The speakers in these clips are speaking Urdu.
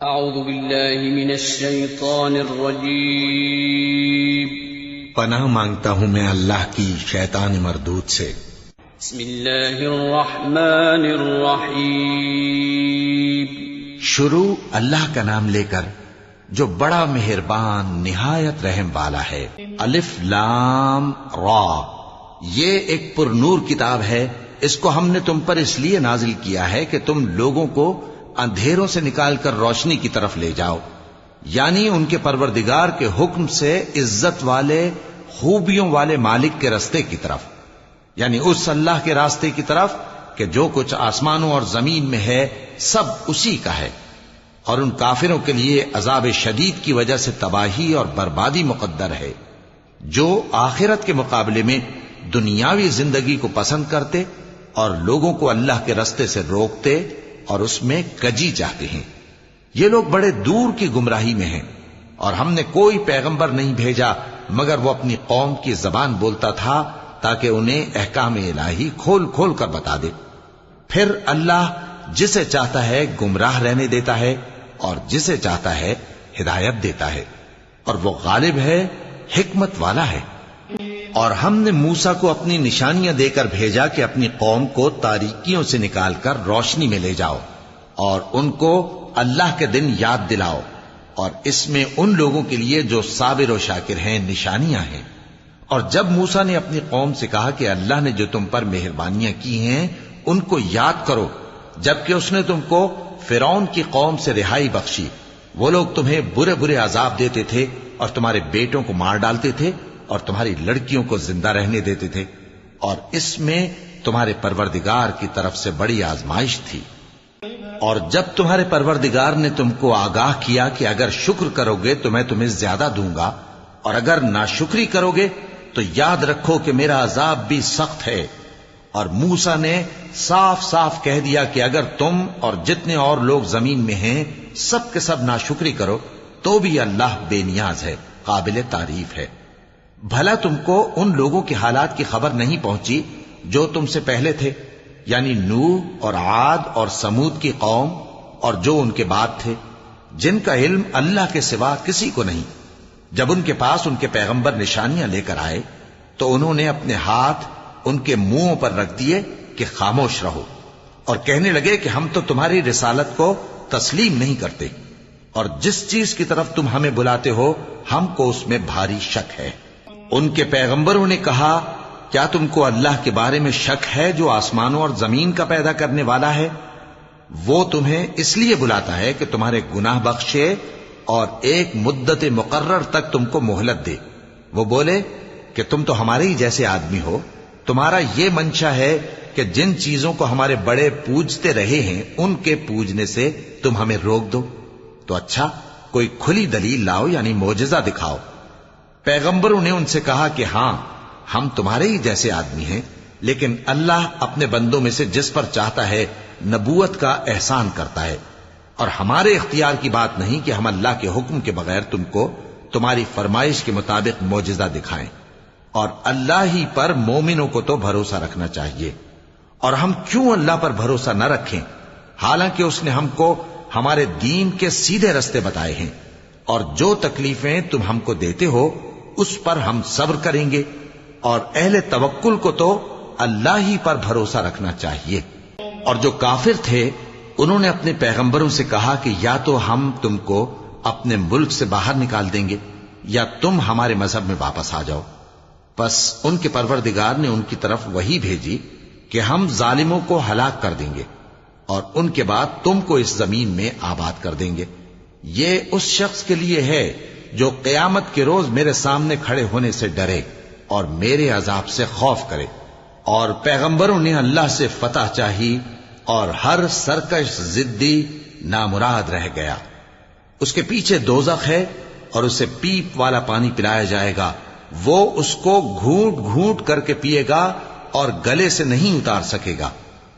اعوذ باللہ من الشیطان الرجیم پناہ مانگتا ہوں میں اللہ کی شیطان مردود سے۔ بسم اللہ الرحمن الرحیم شروع اللہ کا نام لے کر جو بڑا مہربان نہایت رحم والا ہے۔ الف لام را، یہ ایک پر نور کتاب ہے، اس کو ہم نے تم پر اس لیے نازل کیا ہے کہ تم لوگوں کو اندھیروں سے نکال کر روشنی کی طرف لے جاؤ، یعنی ان کے پروردگار کے حکم سے عزت والے خوبیوں والے مالک کے راستے کی طرف، یعنی اس اللہ کے راستے کی طرف کہ جو کچھ آسمانوں اور زمین میں ہے سب اسی کا ہے، اور ان کافروں کے لیے عذاب شدید کی وجہ سے تباہی اور بربادی مقدر ہے، جو آخرت کے مقابلے میں دنیاوی زندگی کو پسند کرتے اور لوگوں کو اللہ کے راستے سے روکتے اور اس میں کجی چاہتے ہیں۔ یہ لوگ بڑے دور کی گمراہی میں ہیں، اور ہم نے کوئی پیغمبر نہیں بھیجا مگر وہ اپنی قوم کی زبان بولتا تھا تاکہ انہیں احکام الہی کھول کھول کر بتا دے۔ پھر اللہ جسے چاہتا ہے گمراہ رہنے دیتا ہے اور جسے چاہتا ہے ہدایت دیتا ہے، اور وہ غالب ہے، حکمت والا ہے۔ اور ہم نے موسیٰ کو اپنی نشانیاں دے کر بھیجا کہ اپنی قوم کو تاریکیوں سے نکال کر روشنی میں لے جاؤ اور ان کو اللہ کے دن یاد دلاؤ، اور اس میں ان لوگوں کے لیے جو صابر و شاکر ہیں نشانیاں ہیں۔ اور جب موسیٰ نے اپنی قوم سے کہا کہ اللہ نے جو تم پر مہربانیاں کی ہیں ان کو یاد کرو، جبکہ اس نے تم کو فرعون کی قوم سے رہائی بخشی، وہ لوگ تمہیں برے برے عذاب دیتے تھے اور تمہارے بیٹوں کو مار ڈالتے تھے اور تمہاری لڑکیوں کو زندہ رہنے دیتے تھے، اور اس میں تمہارے پروردگار کی طرف سے بڑی آزمائش تھی۔ اور جب تمہارے پروردگار نے تم کو آگاہ کیا کہ اگر شکر کرو گے تو میں تمہیں زیادہ دوں گا، اور اگر ناشکری کرو گے تو یاد رکھو کہ میرا عذاب بھی سخت ہے۔ اور موسیٰ نے صاف صاف کہہ دیا کہ اگر تم اور جتنے اور لوگ زمین میں ہیں سب کے سب ناشکری کرو تو بھی اللہ بے نیاز ہے، قابل تعریف ہے۔ بھلا تم کو ان لوگوں کے حالات کی خبر نہیں پہنچی جو تم سے پہلے تھے، یعنی نوح اور عاد اور سمود کی قوم اور جو ان کے بعد تھے، جن کا علم اللہ کے سوا کسی کو نہیں۔ جب ان کے پاس ان کے پیغمبر نشانیاں لے کر آئے تو انہوں نے اپنے ہاتھ ان کے منہوں پر رکھ دیے کہ خاموش رہو، اور کہنے لگے کہ ہم تو تمہاری رسالت کو تسلیم نہیں کرتے، اور جس چیز کی طرف تم ہمیں بلاتے ہو ہم کو اس میں بھاری شک ہے۔ ان کے پیغمبروں نے کہا کیا تم کو اللہ کے بارے میں شک ہے جو آسمانوں اور زمین کا پیدا کرنے والا ہے؟ وہ تمہیں اس لیے بلاتا ہے کہ تمہارے گناہ بخشے اور ایک مدت مقرر تک تم کو مہلت دے۔ وہ بولے کہ تم تو ہمارے ہی جیسے آدمی ہو، تمہارا یہ منشا ہے کہ جن چیزوں کو ہمارے بڑے پوجتے رہے ہیں ان کے پوجنے سے تم ہمیں روک دو، تو اچھا کوئی کھلی دلیل لاؤ، یعنی معجزہ دکھاؤ۔ پیغمبروں نے ان سے کہا کہ ہاں ہم تمہارے ہی جیسے آدمی ہیں، لیکن اللہ اپنے بندوں میں سے جس پر چاہتا ہے نبوت کا احسان کرتا ہے، اور ہمارے اختیار کی بات نہیں کہ ہم اللہ کے حکم کے بغیر تم کو تمہاری فرمائش کے مطابق معجزہ دکھائیں، اور اللہ ہی پر مومنوں کو تو بھروسہ رکھنا چاہیے۔ اور ہم کیوں اللہ پر بھروسہ نہ رکھیں حالانکہ اس نے ہم کو ہمارے دین کے سیدھے رستے بتائے ہیں، اور جو تکلیفیں تم ہم کو دیتے ہو اس پر ہم صبر کریں گے، اور اہل توکل کو تو اللہ ہی پر بھروسہ رکھنا چاہیے۔ اور جو کافر تھے انہوں نے اپنے پیغمبروں سے کہا کہ یا تو ہم تم کو اپنے ملک سے باہر نکال دیں گے یا تم ہمارے مذہب میں واپس آ جاؤ۔ پس ان کے پروردگار نے ان کی طرف وحی بھیجی کہ ہم ظالموں کو ہلاک کر دیں گے اور ان کے بعد تم کو اس زمین میں آباد کر دیں گے۔ یہ اس شخص کے لیے ہے جو قیامت کے روز میرے سامنے کھڑے ہونے سے ڈرے اور میرے عذاب سے خوف کرے۔ اور پیغمبروں نے اللہ سے فتح چاہی اور ہر سرکش ضدی نامراد رہ گیا۔ اس کے پیچھے دوزخ ہے اور اسے پیپ والا پانی پلایا جائے گا، وہ اس کو گھونٹ گھونٹ کر کے پیے گا اور گلے سے نہیں اتار سکے گا،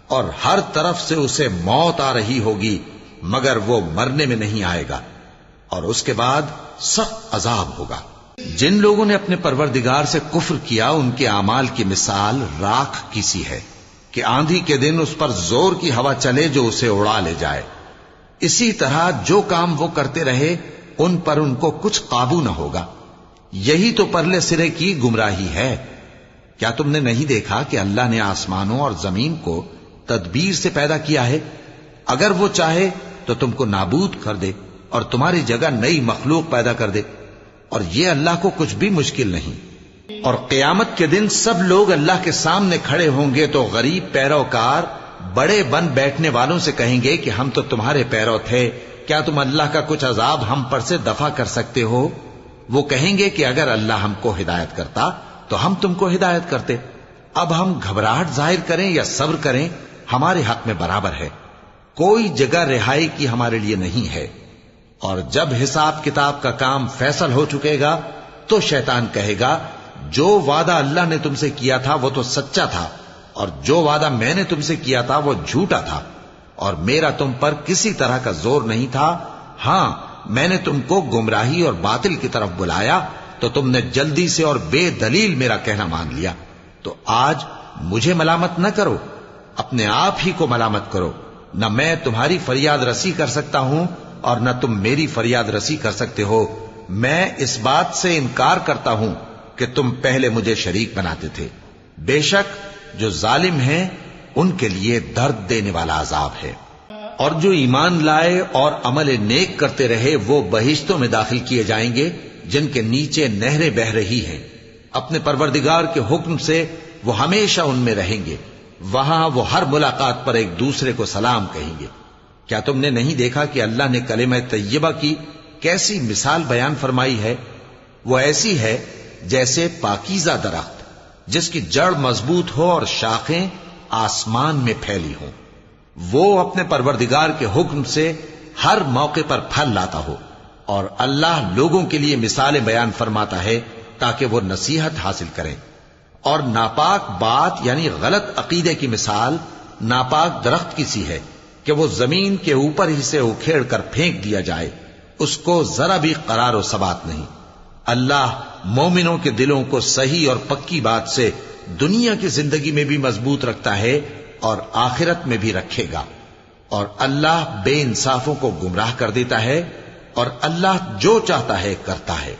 اور ہر طرف سے اسے موت آ رہی ہوگی مگر وہ مرنے میں نہیں آئے گا، اور اس کے بعد سخت عذاب ہوگا۔ جن لوگوں نے اپنے پروردگار سے کفر کیا ان کے اعمال کی مثال راکھ کی سی ہے کہ آندھی کے دن اس پر زور کی ہوا چلے جو اسے اڑا لے جائے۔ اسی طرح جو کام وہ کرتے رہے ان پر ان کو کچھ قابو نہ ہوگا. یہی تو پرلے سرے کی گمراہی ہے. کیا تم نے نہیں دیکھا کہ اللہ نے آسمانوں اور زمین کو تدبیر سے پیدا کیا ہے؟ اگر وہ چاہے تو تم کو نابود کر دے اور تمہاری جگہ نئی مخلوق پیدا کر دے، اور یہ اللہ کو کچھ بھی مشکل نہیں. اور قیامت کے دن سب لوگ اللہ کے سامنے کھڑے ہوں گے تو غریب پیروکار بڑے بن بیٹھنے والوں سے کہیں گے کہ ہم تو تمہارے پیرو تھے، کیا تم اللہ کا کچھ عذاب ہم پر سے دفع کر سکتے ہو؟ وہ کہیں گے کہ اگر اللہ ہم کو ہدایت کرتا تو ہم تم کو ہدایت کرتے. اب ہم گھبراہٹ ظاہر کریں یا صبر کریں ہمارے حق میں برابر ہے. کوئی جگہ رہائی کی ہمارے لیے نہیں ہے. اور جب حساب کتاب کا کام فیصل ہو چکے گا تو شیطان کہے گا جو وعدہ اللہ نے تم سے کیا تھا وہ تو سچا تھا، اور جو وعدہ میں نے تم سے کیا تھا وہ جھوٹا تھا، اور میرا تم پر کسی طرح کا زور نہیں تھا. ہاں، میں نے تم کو گمراہی اور باطل کی طرف بلایا تو تم نے جلدی سے اور بے دلیل میرا کہنا مان لیا. تو آج مجھے ملامت نہ کرو، اپنے آپ ہی کو ملامت کرو. نہ میں تمہاری فریاد رسی کر سکتا ہوں اور نہ تم میری فریاد رسی کر سکتے ہو. میں اس بات سے انکار کرتا ہوں کہ تم پہلے مجھے شریک بناتے تھے. بے شک جو ظالم ہیں ان کے لیے درد دینے والا عذاب ہے. اور جو ایمان لائے اور عمل نیک کرتے رہے وہ بہشتوں میں داخل کیے جائیں گے جن کے نیچے نہریں بہ رہی ہیں. اپنے پروردگار کے حکم سے وہ ہمیشہ ان میں رہیں گے. وہاں وہ ہر ملاقات پر ایک دوسرے کو سلام کہیں گے. کیا تم نے نہیں دیکھا کہ اللہ نے کلمہ طیبہ کی کیسی مثال بیان فرمائی ہے؟ وہ ایسی ہے جیسے پاکیزہ درخت جس کی جڑ مضبوط ہو اور شاخیں آسمان میں پھیلی ہوں. وہ اپنے پروردگار کے حکم سے ہر موقع پر پھل لاتا ہو. اور اللہ لوگوں کے لیے مثالیں بیان فرماتا ہے تاکہ وہ نصیحت حاصل کریں. اور ناپاک بات یعنی غلط عقیدے کی مثال ناپاک درخت کی سی ہے کہ وہ زمین کے اوپر ہی سے اکھیڑ کر پھینک دیا جائے، اس کو ذرا بھی قرار و ثبات نہیں. اللہ مومنوں کے دلوں کو صحیح اور پکی بات سے دنیا کی زندگی میں بھی مضبوط رکھتا ہے اور آخرت میں بھی رکھے گا. اور اللہ بے انصافوں کو گمراہ کر دیتا ہے، اور اللہ جو چاہتا ہے کرتا ہے.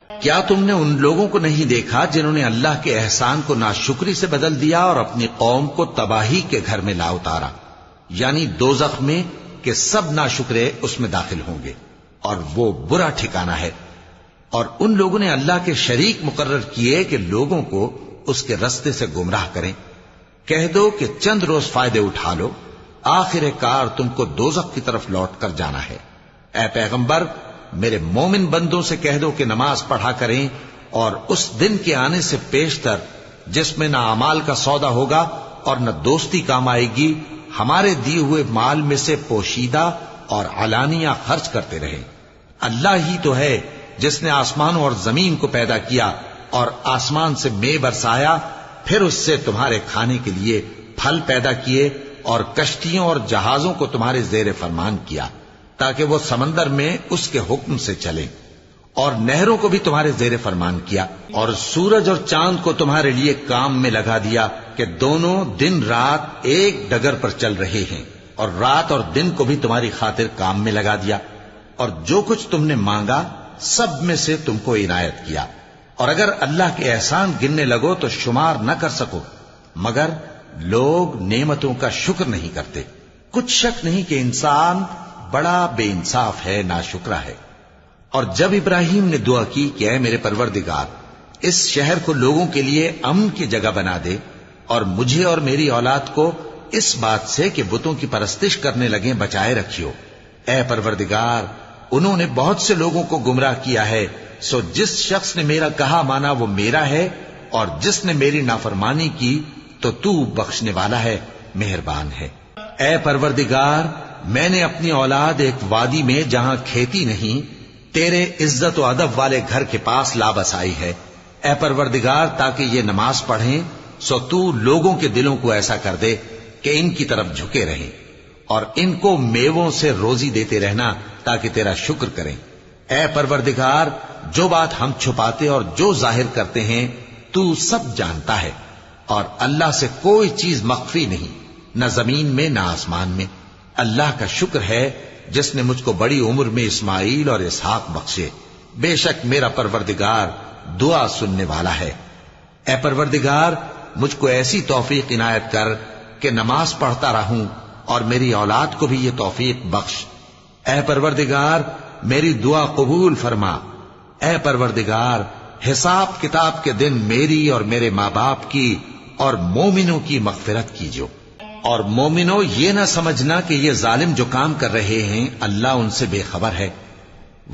کیا تم نے ان لوگوں کو نہیں دیکھا جنہوں نے اللہ کے احسان کو ناشکری سے بدل دیا اور اپنی قوم کو تباہی کے گھر میں لا اتارا، یعنی دوزخ میں، کہ سب ناشکرے اس میں داخل ہوں گے اور وہ برا ٹھکانہ ہے. اور ان لوگوں نے اللہ کے شریک مقرر کیے کہ لوگوں کو اس کے رستے سے گمراہ کریں. کہہ دو کہ چند روز فائدے اٹھا لو، آخر کار تم کو دوزخ کی طرف لوٹ کر جانا ہے. اے پیغمبر، میرے مومن بندوں سے کہہ دو کہ نماز پڑھا کریں، اور اس دن کے آنے سے پیشتر جس میں نہ اعمال کا سودا ہوگا اور نہ دوستی کام آئے گی، ہمارے دیے ہوئے مال میں سے پوشیدہ اور علانیہ خرچ کرتے رہیں. اللہ ہی تو ہے جس نے آسمانوں اور زمین کو پیدا کیا اور آسمان سے مے برسایا، پھر اس سے تمہارے کھانے کے لیے پھل پیدا کیے اور کشتیوں اور جہازوں کو تمہارے زیر فرمان کیا تاکہ وہ سمندر میں اس کے حکم سے چلیں، اور نہروں کو بھی تمہارے زیر فرمان کیا، اور سورج اور چاند کو تمہارے لیے کام میں لگا دیا کہ دونوں دن رات ایک ڈگر پر چل رہے ہیں، اور رات اور دن کو بھی تمہاری خاطر کام میں لگا دیا، اور جو کچھ تم نے مانگا سب میں سے تم کو عنایت کیا. اور اگر اللہ کے احسان گننے لگو تو شمار نہ کر سکو، مگر لوگ نعمتوں کا شکر نہیں کرتے. کچھ شک نہیں کہ انسان بڑا بے انصاف ہے، ناشکرا ہے. اور جب ابراہیم نے دعا کی کہ اے میرے پروردگار، اس شہر کو لوگوں کے لیے امن کی جگہ بنا دے اور مجھے اور میری اولاد کو اس بات سے کہ بتوں کی پرستش کرنے لگیں بچائے رکھیو. اے پروردگار، انہوں نے بہت سے لوگوں کو گمراہ کیا ہے، سو جس شخص نے میرا کہا مانا وہ میرا ہے، اور جس نے میری نافرمانی کی تو تو بخشنے والا ہے، مہربان ہے. اے پروردگار، میں نے اپنی اولاد ایک وادی میں جہاں کھیتی نہیں تیرے عزت و ادب والے گھر کے پاس لا بسائی ہے. اے پروردگار، تاکہ یہ نماز پڑھیں سو تو لوگوں کے دلوں کو ایسا کر دے کہ ان کی طرف جھکے رہیں، اور ان کو میووں سے روزی دیتے رہنا تاکہ تیرا شکر کریں. اے پروردگار، جو بات ہم چھپاتے اور جو ظاہر کرتے ہیں تو سب جانتا ہے، اور اللہ سے کوئی چیز مخفی نہیں، نہ زمین میں نہ آسمان میں. اللہ کا شکر ہے جس نے مجھ کو بڑی عمر میں اسماعیل اور اسحاق بخشے. بے شک میرا پروردگار دعا سننے والا ہے. اے پروردگار مجھ کو ایسی توفیق عنایت کر کہ نماز پڑھتا رہوں اور میری اولاد کو بھی یہ توفیق بخش. اے پروردگار میری دعا قبول فرما. اے پروردگار حساب کتاب کے دن میری اور میرے ماں باپ کی اور مومنوں کی مغفرت کیجو. اور مومنوں یہ نہ سمجھنا کہ یہ ظالم جو کام کر رہے ہیں اللہ ان سے بے خبر ہے.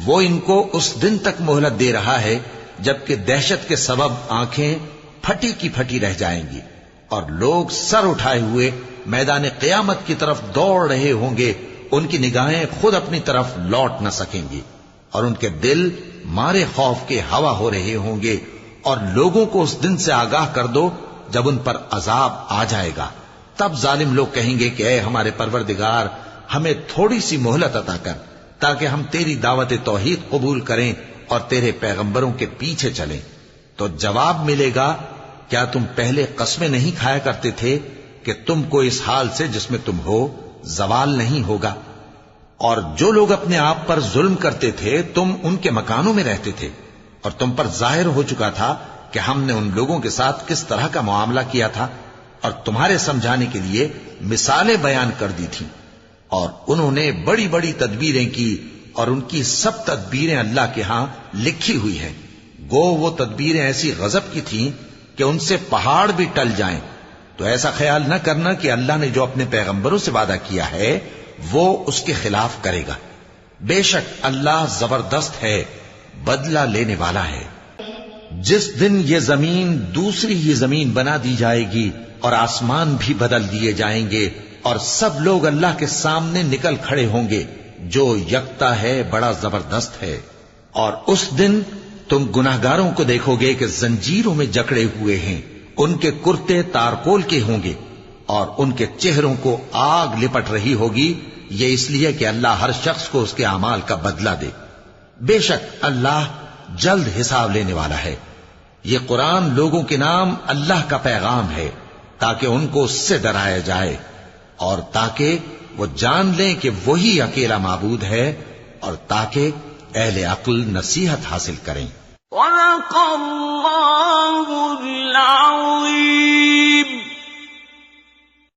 وہ ان کو اس دن تک مہلت دے رہا ہے جبکہ دہشت کے سبب آنکھیں پھٹی کی پھٹی رہ جائیں گی اور لوگ سر اٹھائے ہوئے میدان قیامت کی طرف دوڑ رہے ہوں گے. ان کی نگاہیں خود اپنی طرف لوٹ نہ سکیں گی اور ان کے دل مارے خوف کے ہوا ہو رہے ہوں گے. اور لوگوں کو اس دن سے آگاہ کر دو جب ان پر عذاب آ جائے گا. تب ظالم لوگ کہیں گے کہ اے ہمارے پروردگار ہمیں تھوڑی سی مہلت عطا کر تاکہ ہم تیری دعوت توحید قبول کریں اور تیرے پیغمبروں کے پیچھے چلیں. تو جواب ملے گا کیا تم پہلے قسمیں نہیں کھایا کرتے تھے کہ تم کو اس حال سے جس میں تم ہو زوال نہیں ہوگا؟ اور جو لوگ اپنے آپ پر ظلم کرتے تھے تم ان کے مکانوں میں رہتے تھے اور تم پر ظاہر ہو چکا تھا کہ ہم نے ان لوگوں کے ساتھ کس طرح کا معاملہ کیا تھا اور تمہارے سمجھانے کے لیے مثالیں بیان کر دی تھیں. اور انہوں نے بڑی بڑی تدبیریں کی اور ان کی سب تدبیریں اللہ کے ہاں لکھی ہوئی ہیں. گو وہ تدبیریں ایسی غضب کی تھیں کہ ان سے پہاڑ بھی ٹل جائیں. تو ایسا خیال نہ کرنا کہ اللہ نے جو اپنے پیغمبروں سے وعدہ کیا ہے وہ اس کے خلاف کرے گا. بے شک اللہ زبردست ہے، بدلہ لینے والا ہے. جس دن یہ زمین دوسری ہی زمین بنا دی جائے گی اور آسمان بھی بدل دیے جائیں گے اور سب لوگ اللہ کے سامنے نکل کھڑے ہوں گے جو یکتا ہے بڑا زبردست ہے. اور اس دن تم گناہگاروں کو دیکھو گے کہ زنجیروں میں جکڑے ہوئے ہیں. ان کے کرتے تارکول کے ہوں گے اور ان کے چہروں کو آگ لپٹ رہی ہوگی. یہ اس لیے کہ اللہ ہر شخص کو اس کے اعمال کا بدلہ دے. بے شک اللہ جلد حساب لینے والا ہے. یہ قرآن لوگوں کے نام اللہ کا پیغام ہے تاکہ ان کو اس سے ڈرایا جائے اور تاکہ وہ جان لیں کہ وہی اکیلا معبود ہے اور تاکہ اہل عقل نصیحت حاصل کریں. صدق اللہ العظیم.